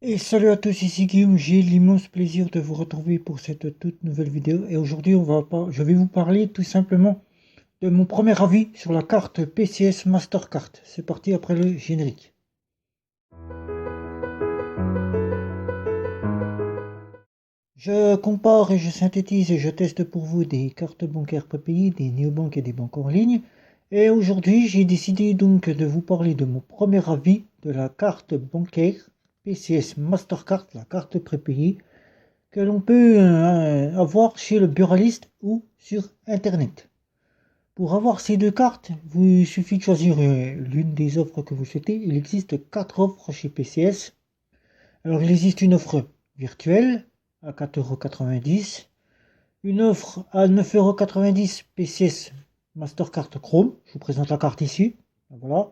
Et salut à tous, ici Guillaume, j'ai l'immense plaisir de vous retrouver pour cette toute nouvelle vidéo. Et aujourd'hui, je vais vous parler tout simplement de mon premier avis sur la carte PCS Mastercard. C'est parti après le générique. Je compare et je synthétise et je teste pour vous des cartes bancaires prépayées, des néobanques et des banques en ligne. Et aujourd'hui, j'ai décidé donc de vous parler de mon premier avis de la carte bancaire PCS Mastercard, la carte prépayée, que l'on peut avoir chez le buraliste ou sur internet. Pour avoir ces deux cartes, il suffit de choisir l'une des offres que vous souhaitez. Il existe 4 offres chez PCS. Alors il existe une offre virtuelle à 4,90 €, une offre à 9,90 € PCS Mastercard Chrome. Je vous présente la carte ici. Voilà.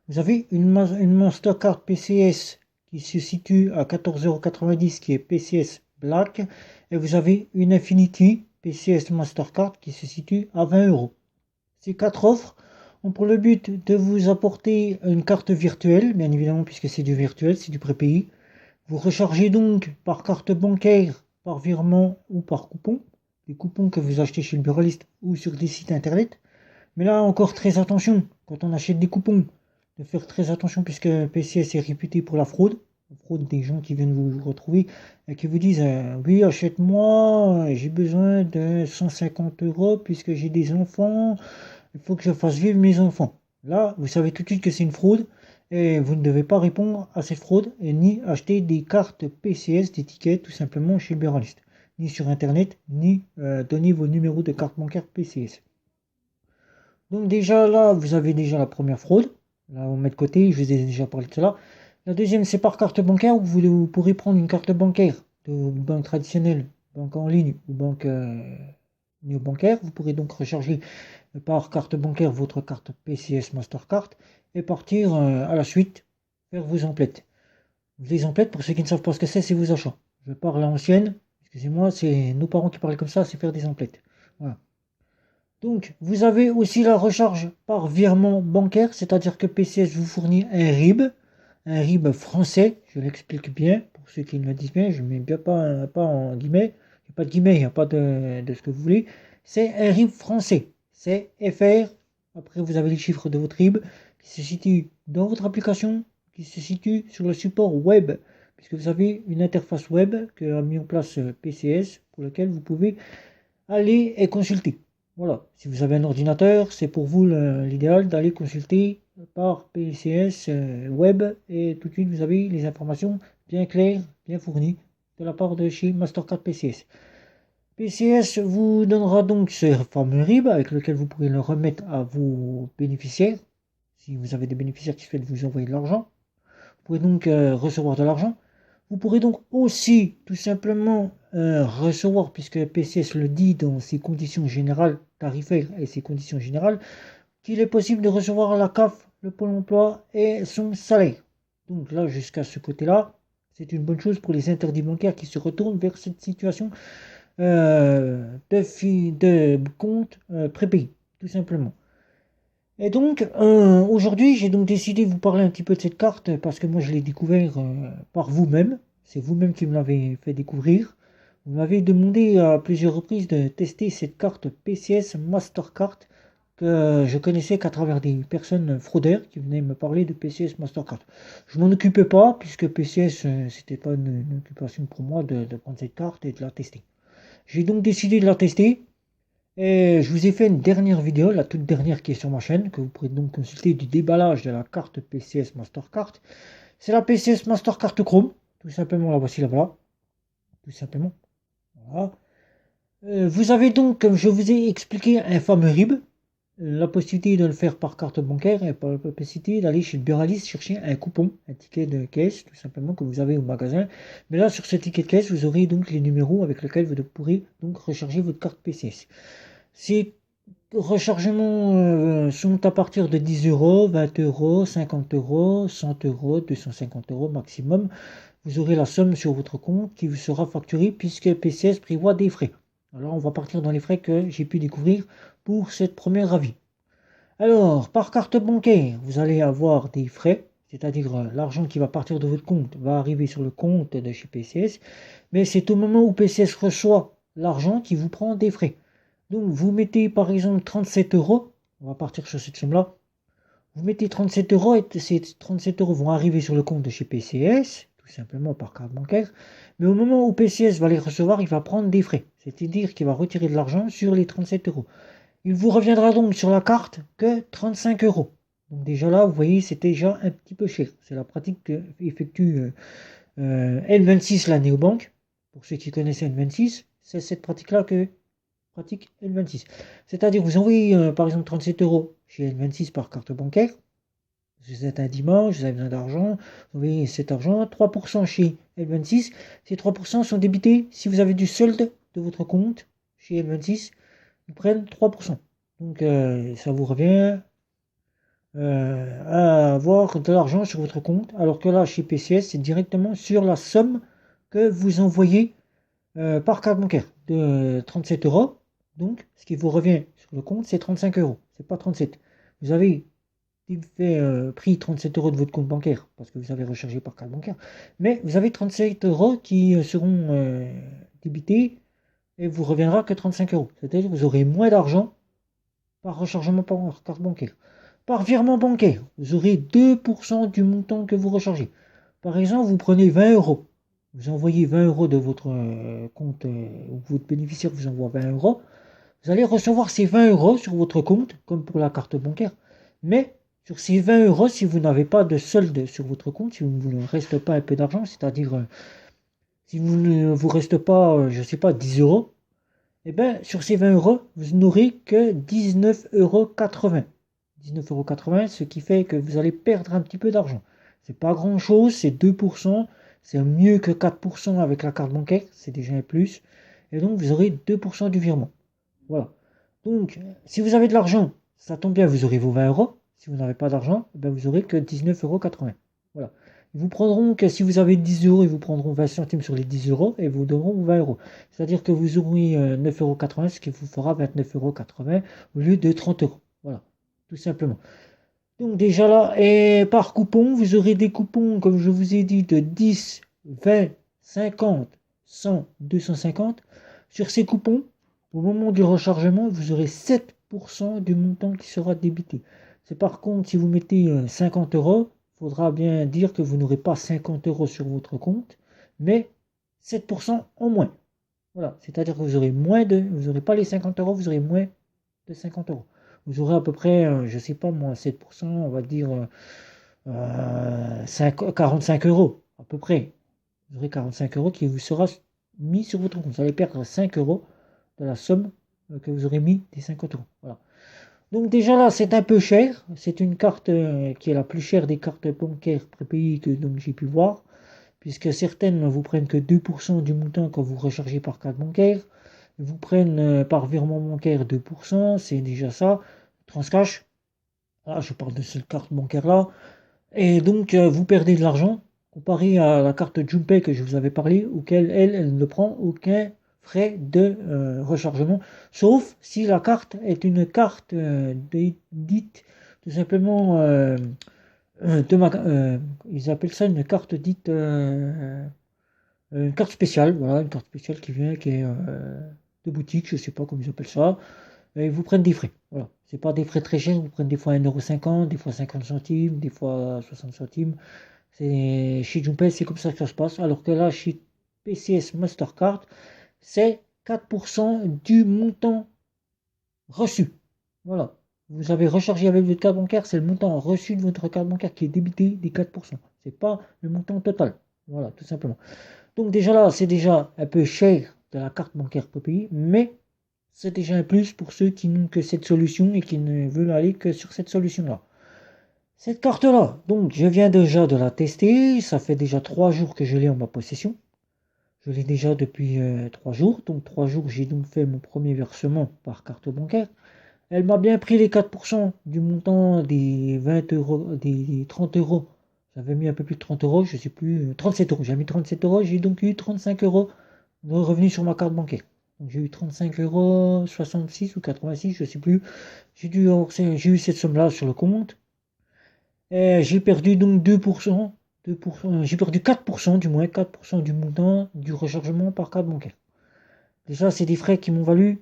Vous avez une Mastercard PCS qui se situe à 14,90 € qui est PCS Black, et vous avez une Infinity PCS Mastercard qui se situe à 20 €. Ces quatre offres ont pour le but de vous apporter une carte virtuelle, bien évidemment, puisque c'est du virtuel, c'est du prépayé. Vous rechargez donc par carte bancaire, par virement ou par coupon, des coupons que vous achetez chez le buraliste ou sur des sites internet. Mais là encore, très attention, quand on achète des coupons, de faire très attention puisque PCS est réputé pour la fraude des gens qui viennent vous retrouver et qui vous disent oui, achète-moi, j'ai besoin de 150 € puisque j'ai des enfants, il faut que je fasse vivre mes enfants. Là, vous savez tout de suite que c'est une fraude et vous ne devez pas répondre à cette fraude et ni acheter des cartes PCS, des tickets tout simplement chez le buraliste, ni sur internet, ni donner vos numéros de carte bancaire PCS. Donc déjà là, vous avez déjà la première fraude. Là, on met de côté, je vous ai déjà parlé de cela. La deuxième, c'est par carte bancaire. Vous pourrez prendre une carte bancaire de banque traditionnelle, banque en ligne ou banque néo-bancaire. Vous pourrez donc recharger par carte bancaire votre carte PCS Mastercard et partir à la suite faire vos emplettes. Les emplettes, pour ceux qui ne savent pas ce que c'est vos achats. Je parle à l'ancienne, excusez-moi, c'est nos parents qui parlaient comme ça, c'est faire des emplettes. Voilà. Donc, vous avez aussi la recharge par virement bancaire, c'est-à-dire que PCS vous fournit un RIB français, je l'explique bien, pour ceux qui le disent bien, je ne mets bien pas en guillemets, il n'y a pas de guillemets, il n'y a pas de ce que vous voulez, c'est un RIB français, c'est FR, après vous avez les chiffres de votre RIB, qui se situe dans votre application, qui se situe sur le support web, puisque vous avez une interface web que a mis en place PCS, pour laquelle vous pouvez aller et consulter. Voilà, si vous avez un ordinateur, c'est pour vous l'idéal d'aller consulter par PCS web et tout de suite vous avez les informations bien claires, bien fournies de la part de chez Mastercard PCS. PCS vous donnera donc ce fameux RIB avec lequel vous pourrez le remettre à vos bénéficiaires. Si vous avez des bénéficiaires qui souhaitent vous envoyer de l'argent, vous pourrez donc recevoir de l'argent. Vous pourrez donc aussi tout simplement recevoir, puisque PCS le dit dans ses conditions générales tarifaires et ses conditions générales, qu'il est possible de recevoir la CAF, le Pôle emploi et son salaire. Donc là, jusqu'à ce côté-là, c'est une bonne chose pour les interdits bancaires qui se retournent vers cette situation de compte prépayé, tout simplement. Et donc, aujourd'hui, j'ai donc décidé de vous parler un petit peu de cette carte parce que moi, je l'ai découvert par vous-même. C'est vous-même qui me l'avez fait découvrir. Vous m'avez demandé à plusieurs reprises de tester cette carte PCS Mastercard que je connaissais qu'à travers des personnes fraudeurs qui venaient me parler de PCS Mastercard. Je m'en occupais pas puisque PCS, c'était pas une occupation pour moi de prendre cette carte et de la tester. J'ai donc décidé de la tester. Et je vous ai fait une dernière vidéo, la toute dernière qui est sur ma chaîne, que vous pourrez donc consulter du déballage de la carte PCS Mastercard. C'est la PCS Mastercard Chrome, tout simplement, la voici, la voilà, tout simplement. Voilà. Vous avez donc, comme je vous ai expliqué, un fameux RIB, la possibilité de le faire par carte bancaire et par la possibilité d'aller chez le buraliste chercher un coupon, un ticket de caisse, tout simplement, que vous avez au magasin. Mais là, sur ce ticket de caisse, vous aurez donc les numéros avec lesquels vous pourrez donc recharger votre carte PCS. Ces rechargements sont à partir de 10 €, 20 €, 50 €, 100 €, 250 € maximum. Vous aurez la somme sur votre compte qui vous sera facturée puisque PCS prévoit des frais. Alors on va partir dans les frais que j'ai pu découvrir pour cette première avis. Alors, par carte bancaire, vous allez avoir des frais, c'est-à-dire l'argent qui va partir de votre compte va arriver sur le compte de chez PCS, mais c'est au moment où PCS reçoit l'argent qui vous prend des frais. Donc vous mettez par exemple 37 euros, on va partir sur cette somme-là, vous mettez 37 euros et ces 37 euros vont arriver sur le compte de chez PCS, tout simplement par carte bancaire, mais au moment où PCS va les recevoir, il va prendre des frais, c'est-à-dire qu'il va retirer de l'argent sur les 37 euros. Il vous reviendra donc sur la carte que 35 euros. Donc déjà là, vous voyez, c'est déjà un petit peu cher. C'est la pratique qu'effectue N26, la néobanque. Pour ceux qui connaissent N26, c'est cette pratique-là que pratique N26. C'est-à-dire, vous envoyez par exemple 37 euros chez N26 par carte bancaire. Vous êtes un dimanche, vous avez besoin d'argent, vous envoyez cet argent, 3% chez N26. Ces 3% sont débités si vous avez du solde de votre compte chez N26. Ils prennent 3%. Donc ça vous revient à avoir de l'argent sur votre compte, alors que là, chez PCS, c'est directement sur la somme que vous envoyez par carte bancaire de 37 euros. Donc, ce qui vous revient sur le compte, c'est 35 euros. C'est pas 37. Vous avez pris 37 euros de votre compte bancaire parce que vous avez rechargé par carte bancaire, mais vous avez 37 euros qui seront débités et vous reviendra que 35 euros. C'est-à-dire que vous aurez moins d'argent par rechargement par carte bancaire. Par virement bancaire, vous aurez 2% du montant que vous rechargez. Par exemple, vous prenez 20 euros. Vous envoyez 20 euros de votre compte, ou votre bénéficiaire vous envoie 20 euros. Vous allez recevoir ces 20 euros sur votre compte, comme pour la carte bancaire. Mais sur ces 20 euros, si vous n'avez pas de solde sur votre compte, si vous ne reste pas un peu d'argent, c'est-à-dire si vous ne vous reste pas, je ne sais pas, 10 euros, eh bien, sur ces 20 euros, vous n'aurez que 19,80 €. 19,80 €, ce qui fait que vous allez perdre un petit peu d'argent. C'est pas grand chose, c'est 2%, c'est mieux que 4% avec la carte bancaire, c'est déjà un plus. Et donc vous aurez 2% du virement. Voilà. Donc, si vous avez de l'argent, ça tombe bien, vous aurez vos 20 euros. Si vous n'avez pas d'argent, eh bien, vous aurez que 19,80 €. Voilà. Ils vous prendront que si vous avez 10 euros, ils vous prendront 20 centimes sur les 10 euros et vous donneront 20 euros. C'est-à-dire que vous aurez 9,80 €, ce qui vous fera 29,80 € au lieu de 30 euros. Voilà, tout simplement. Donc déjà là, et par coupon, vous aurez des coupons, comme je vous ai dit, de 10, 20, 50, 100, 250. Sur ces coupons, au moment du rechargement, vous aurez 7% du montant qui sera débité. C'est par contre, si vous mettez 50 euros, il faudra bien dire que vous n'aurez pas 50 euros sur votre compte, mais 7% en moins. Voilà, c'est-à-dire que vous n'aurez pas les 50 euros, vous aurez moins de 50 euros. Vous aurez à peu près, je ne sais pas moi, 7%, on va dire 45 euros, à peu près. Vous aurez 45 euros qui vous sera mis sur votre compte. Vous allez perdre 5 euros de la somme que vous aurez mis des 50 euros. Voilà. Donc déjà là, c'est un peu cher. C'est une carte qui est la plus chère des cartes bancaires prépayées que donc j'ai pu voir, puisque certaines ne vous prennent que 2% du montant quand vous rechargez par carte bancaire. Vous prennent par virement bancaire 2%, c'est déjà ça. Transcash, là je parle de cette carte bancaire là. Et donc vous perdez de l'argent comparé à la carte Jumpay que je vous avais parlé, auquel elle ne prend aucun frais de rechargement, sauf si la carte est une carte dite tout simplement ils appellent ça une carte dite une carte spéciale, voilà, une carte spéciale qui est de boutique, je sais pas comment ils appellent ça, et ils vous prennent des frais. Voilà, c'est pas des frais très chers, ils vous prennent des fois 1,50 €, des fois 50 centimes, des fois 60 centimes. C'est chez Jumpay, c'est comme ça que ça se passe, alors que là, chez PCS Mastercard, c'est 4% du montant reçu. Voilà. Vous avez rechargé avec votre carte bancaire, c'est le montant reçu de votre carte bancaire qui est débité des 4%. C'est pas le montant total. Voilà, tout simplement. Donc déjà là, c'est déjà un peu cher de la carte bancaire prépayée, mais c'est déjà un plus pour ceux qui n'ont que cette solution et qui ne veulent aller que sur cette solution-là. Cette carte-là, donc je viens déjà de la tester, ça fait déjà 3 jours que je l'ai en ma possession. Je l'ai déjà depuis 3 jours, donc 3 jours j'ai donc fait mon premier versement par carte bancaire. Elle m'a bien pris les 4% du montant des 20 euros, des 30 euros. J'avais mis un peu plus de 30 euros, je ne sais plus, 37 euros. J'ai mis 37 euros, j'ai donc eu 35 euros de revenus sur ma carte bancaire. Donc j'ai eu 35 euros, 66 ou 86, je ne sais plus. J'ai eu cette somme-là sur le compte. Et j'ai perdu donc 2%, 2%, j'ai perdu 4% du moins, 4% du montant du rechargement par carte bancaire. Déjà, c'est des frais qui m'ont valu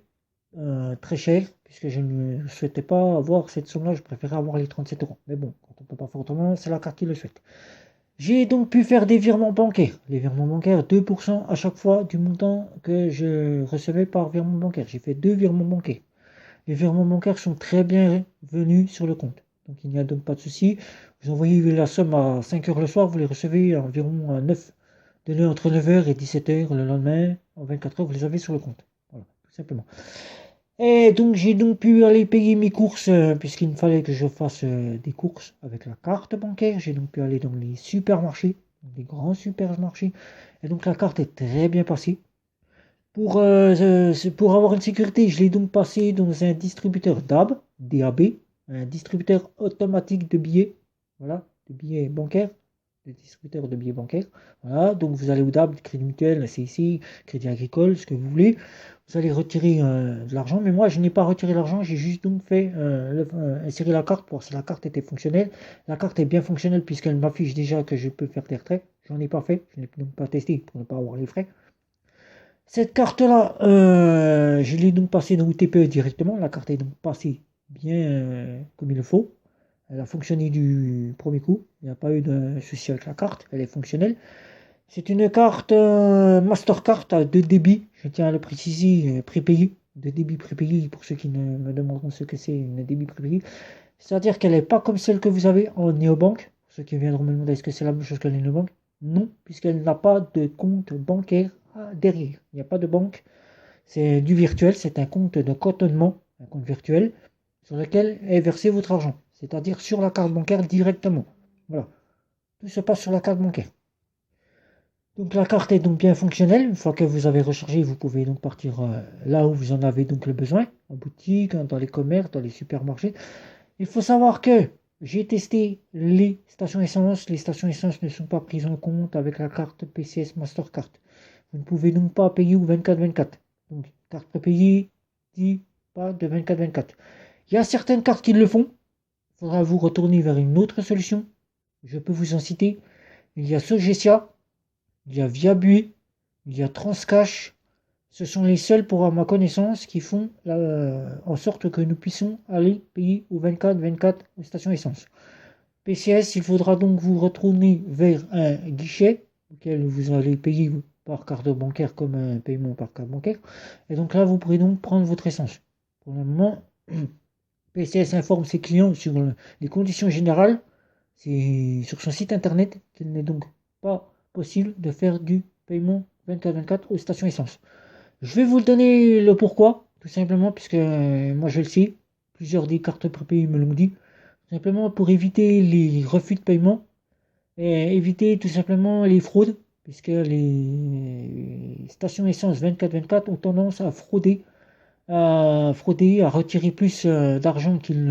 très cher, puisque je ne souhaitais pas avoir cette somme-là, je préférais avoir les 37 euros. Mais bon, quand on ne peut pas faire autrement, c'est la carte qui le souhaite. J'ai donc pu faire des virements bancaires. Les virements bancaires, 2% à chaque fois du montant que je recevais par virement bancaire. J'ai fait 2 virements bancaires. Les virements bancaires sont très bien venus sur le compte. Donc il n'y a donc pas de souci. Vous envoyez la somme à 5 heures le soir, vous les recevez environ à 9, entre 9 heures et 17 heures le lendemain. En 24 heures, vous les avez sur le compte. Voilà, tout simplement. Et donc j'ai donc pu aller payer mes courses, puisqu'il me fallait que je fasse des courses avec la carte bancaire. J'ai donc pu aller dans les supermarchés, des grands supermarchés. Et donc la carte est très bien passée. Pour avoir une sécurité, je l'ai donc passé dans un distributeur DAB, un distributeur automatique de billets, voilà, de billets bancaires, des distributeurs de billets bancaires. Voilà, donc vous allez au DAB, Crédit Mutuel, CIC, Crédit Agricole, ce que vous voulez. Vous allez retirer de l'argent, mais moi je n'ai pas retiré l'argent, j'ai juste donc fait insérer la carte pour voir si la carte était fonctionnelle. La carte est bien fonctionnelle puisqu'elle m'affiche déjà que je peux faire des retraits. J'en ai pas fait, je n'ai donc pas testé pour ne pas avoir les frais. Cette carte-là, je l'ai donc passée dans OTPE directement. La carte est donc passée bien comme il le faut. Elle a fonctionné du premier coup. Il n'y a pas eu de souci avec la carte. Elle est fonctionnelle. C'est une carte Mastercard à 2 débits. Je tiens à le préciser, prépayé. 2 débits prépayés pour ceux qui me demanderont ce que c'est une débit prépayé. C'est-à-dire qu'elle n'est pas comme celle que vous avez en néobanque. Pour ceux qui viendront me demander est-ce que c'est la même chose que les néobanques. Non, puisqu'elle n'a pas de compte bancaire derrière. Il n'y a pas de banque. C'est du virtuel. C'est un compte de cotonnement, un compte virtuel, sur lequel est versé votre argent. C'est-à-dire sur la carte bancaire directement. Voilà. Tout se passe sur la carte bancaire. Donc la carte est donc bien fonctionnelle. Une fois que vous avez rechargé, vous pouvez donc partir là où vous en avez donc le besoin, en boutique, dans les commerces, dans les supermarchés. Il faut savoir que j'ai testé les stations essence. Les stations essence ne sont pas prises en compte avec la carte PCS Mastercard. Vous ne pouvez donc pas payer au 24-24. Donc, carte prépayée, dit pas de 24-24. Il y a certaines cartes qui le font. Il faudra vous retourner vers une autre solution. Je peux vous en citer. Il y a Sogesia, il y a Viabue, il y a Transcash. Ce sont les seuls, pour ma connaissance, qui font en sorte que nous puissions aller payer au 24-24 aux stations essence. PCS, il faudra donc vous retourner vers un guichet auquel vous allez payer par carte bancaire comme un paiement par carte bancaire. Et donc là, vous pourrez donc prendre votre essence. Pour le moment, PCS informe ses clients sur les conditions générales. C'est sur son site internet qu'il n'est donc pas possible de faire du paiement 24-24 aux stations essence. Je vais vous donner le pourquoi, tout simplement, puisque moi je le sais. Plusieurs des cartes prépayées me l'ont dit. Simplement pour éviter les refus de paiement et éviter tout simplement les fraudes, puisque les stations essence 24-24 ont tendance à retirer plus d'argent qu'ils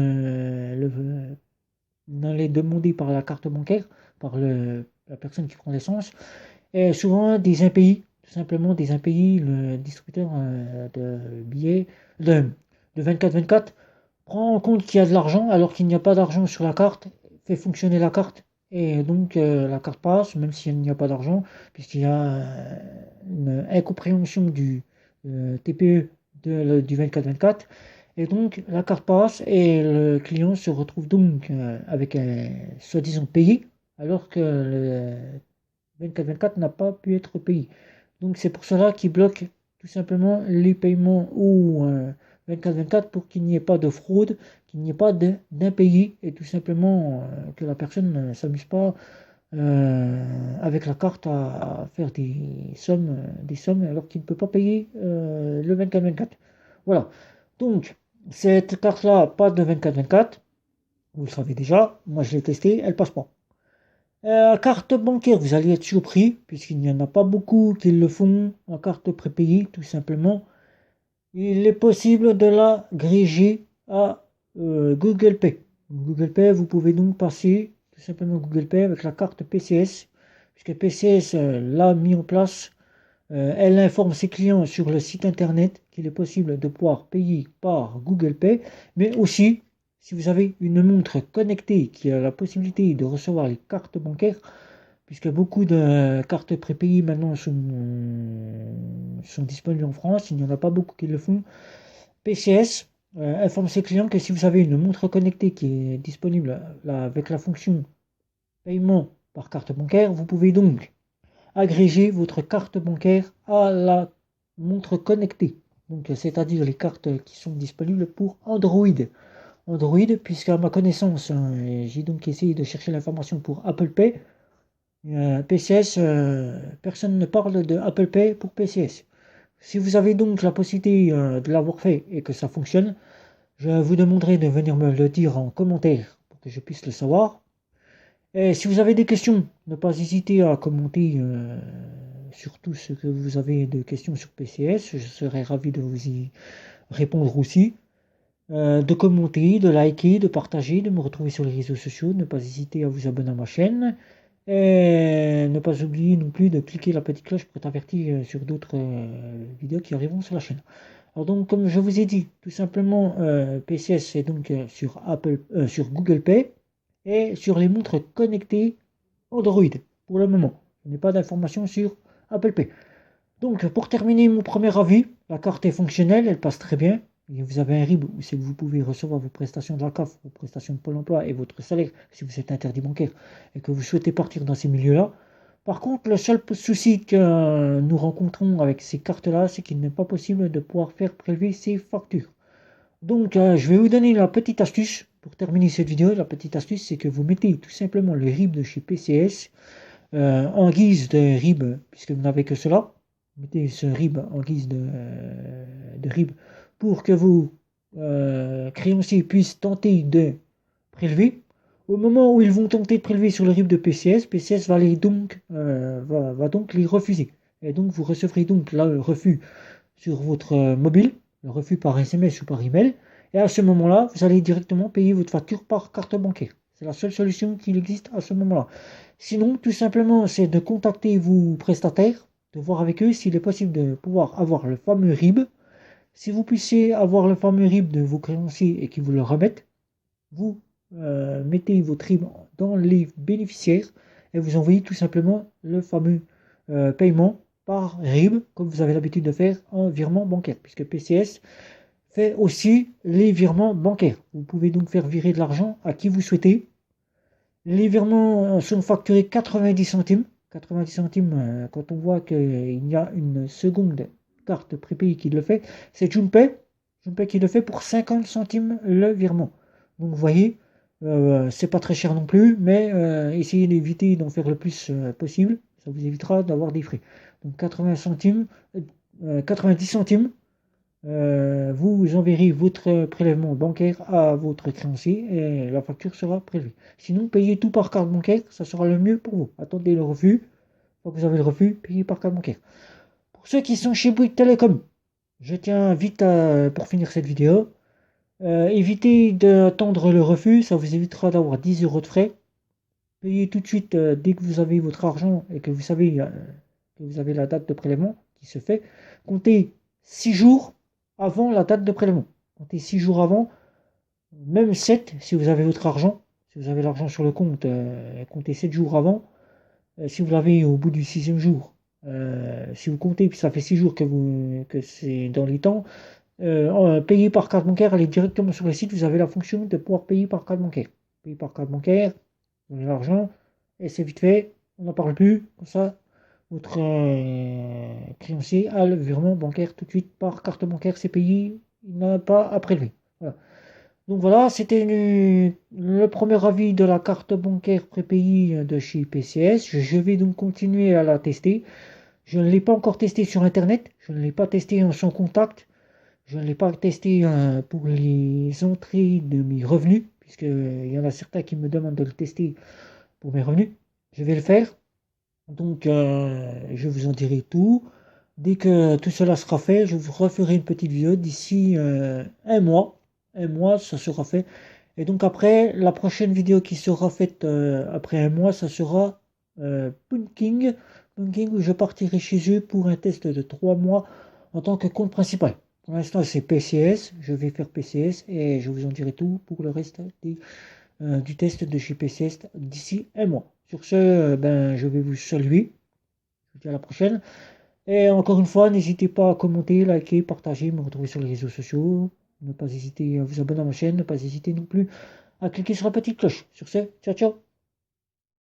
n'allaient demander par la carte bancaire, par la personne qui prend l'essence, et souvent des impayés, tout simplement des impayés. Le distributeur de billets de 24-24 prend en compte qu'il y a de l'argent alors qu'il n'y a pas d'argent sur la carte, fait fonctionner la carte et donc la carte passe même s'il n'y a pas d'argent puisqu'il y a une incompréhension du TPE du 24-24 et donc la carte passe et le client se retrouve donc avec un soi-disant payé alors que le 24-24 n'a pas pu être payé. Donc c'est pour cela qu'il bloque tout simplement les paiements au 24-24 pour qu'il n'y ait pas de fraude, qu'il n'y ait pas d'impayé et tout simplement que la personne ne s'amuse pas avec la carte à faire des sommes alors qu'il ne peut pas payer le 24-24. Voilà. Donc cette carte-là, pas de 24-24, vous le savez déjà, moi je l'ai testé, elle passe pas. Carte bancaire, vous allez être surpris, puisqu'il n'y en a pas beaucoup qui le font en carte prépayée, tout simplement. Il est possible de la gréger à Google Pay. Google Pay, vous pouvez donc passer tout simplement Google Pay avec la carte PCS, puisque PCS l'a mis en place. Elle informe ses clients sur le site internet qu'il est possible de pouvoir payer par Google Pay, mais aussi si vous avez une montre connectée qui a la possibilité de recevoir les cartes bancaires, puisque beaucoup de cartes prépayées maintenant sont disponibles en France, il n'y en a pas beaucoup qui le font. PCS informe ses clients que si vous avez une montre connectée qui est disponible là, avec la fonction paiement par carte bancaire, vous pouvez donc agréger votre carte bancaire à la montre connectée. Donc, c'est-à-dire les cartes qui sont disponibles pour Android. Android, puisqu'à ma connaissance, j'ai donc essayé de chercher l'information pour Apple Pay. PCS, personne ne parle de Apple Pay pour PCS. Si vous avez donc la possibilité de l'avoir fait et que ça fonctionne, je vous demanderai de venir me le dire en commentaire pour que je puisse le savoir. Et si vous avez des questions, ne pas hésiter à commenter sur tout ce que vous avez de questions sur PCS. Je serai ravi de vous y répondre aussi. De commenter, de liker, de partager, de me retrouver sur les réseaux sociaux. Ne pas hésiter à vous abonner à ma chaîne. Et ne pas oublier non plus de cliquer la petite cloche pour être averti sur d'autres vidéos qui arriveront sur la chaîne. Alors donc, comme je vous ai dit, tout simplement, PCS est donc sur Google Pay et sur les montres connectées Android pour le moment. Je n'ai pas d'informations sur Apple Pay. Donc, pour terminer mon premier avis, la carte est fonctionnelle, elle passe très bien. Et vous avez un RIB où c'est que vous pouvez recevoir vos prestations de la CAF, vos prestations de Pôle emploi et votre salaire si vous êtes interdit bancaire et que vous souhaitez partir dans ces milieux-là. Par contre, le seul souci que nous rencontrons avec ces cartes-là, c'est qu'il n'est pas possible de pouvoir faire prélever ces factures. Donc, je vais vous donner la petite astuce pour terminer cette vidéo. La petite astuce, c'est que vous mettez tout simplement le RIB de chez PCS en guise de RIB, puisque vous n'avez que cela. Mettez ce RIB en guise de RIB pour que vos créanciers puissent tenter de prélever. Au moment où ils vont tenter de prélever sur le RIB de PCS, PCS va donc les refuser. Et donc vous recevrez donc là le refus sur votre mobile, le refus par SMS ou par email. Et à ce moment-là, vous allez directement payer votre facture par carte bancaire. C'est la seule solution qu'il existe à ce moment-là. Sinon, tout simplement, c'est de contacter vos prestataires, de voir avec eux s'il est possible de pouvoir avoir le fameux RIB. Si vous puissiez avoir le fameux RIB de vos créanciers et qu'ils vous le remettent, vous mettez votre RIB dans les bénéficiaires et vous envoyez tout simplement le fameux paiement par RIB, comme vous avez l'habitude de faire en virement bancaire, puisque PCS fait aussi les virements bancaires. Vous pouvez donc faire virer de l'argent à qui vous souhaitez. Les virements sont facturés 90 centimes. 90 centimes, quand on voit qu'il y a une seconde carte prépayée qui le fait, c'est JunePay. JunePay qui le fait pour 50 centimes le virement. Donc vous voyez, c'est pas très cher non plus, mais essayez d'éviter d'en faire le plus possible. Ça vous évitera d'avoir des frais. Donc 80 centimes, 90 centimes, vous enverrez votre prélèvement bancaire à votre créancier et la facture sera prélevée. Sinon, payez tout par carte bancaire, ça sera le mieux pour vous. Attendez le refus. Une fois que vous avez le refus, payez par carte bancaire. Pour ceux qui sont chez Bouygues Télécom, je tiens vite pour finir cette vidéo. Évitez d'attendre le refus, ça vous évitera d'avoir 10 € de frais. Payez tout de suite dès que vous avez votre argent et que vous savez que vous avez la date de prélèvement qui se fait. Comptez 6 jours avant la date de prélèvement. Comptez 6 jours avant, même 7 si vous avez votre argent. Si vous avez l'argent sur le compte, comptez 7 jours avant. Si vous l'avez au bout du 6e jour, si vous comptez, puis ça fait 6 jours que c'est dans les temps, payer par carte bancaire, allez directement sur le site, vous avez la fonction de pouvoir payer par carte bancaire. Payer par carte bancaire, vous avez l'argent, et c'est vite fait, on n'en parle plus, comme ça, votre créancier a le virement bancaire tout de suite par carte bancaire, c'est payé, il n'a pas à prélever. Voilà. Donc voilà, c'était le premier avis de la carte bancaire prépayée de chez PCS. Je vais donc continuer à la tester. Je ne l'ai pas encore testé sur internet, je ne l'ai pas testé en sans contact, je ne l'ai pas testé pour les entrées de mes revenus, puisqu'il y en a certains qui me demandent de le tester pour mes revenus. Je vais le faire. Donc, je vous en dirai tout. Dès que tout cela sera fait, je vous referai une petite vidéo d'ici un mois. Un mois, ça sera fait. Et donc après, la prochaine vidéo qui sera faite après un mois, ça sera Punking. Punking où je partirai chez eux pour un test de 3 mois en tant que compte principal. Pour l'instant, c'est PCS. Je vais faire PCS et je vous en dirai tout pour le reste du test de chez PCS d'ici un mois. Sur ce, ben, je vais vous saluer. Je vous dis à la prochaine. Et encore une fois, n'hésitez pas à commenter, liker, partager, me retrouver sur les réseaux sociaux. Ne pas hésiter à vous abonner à ma chaîne. Ne pas hésiter non plus à cliquer sur la petite cloche. Sur ce, ciao ciao.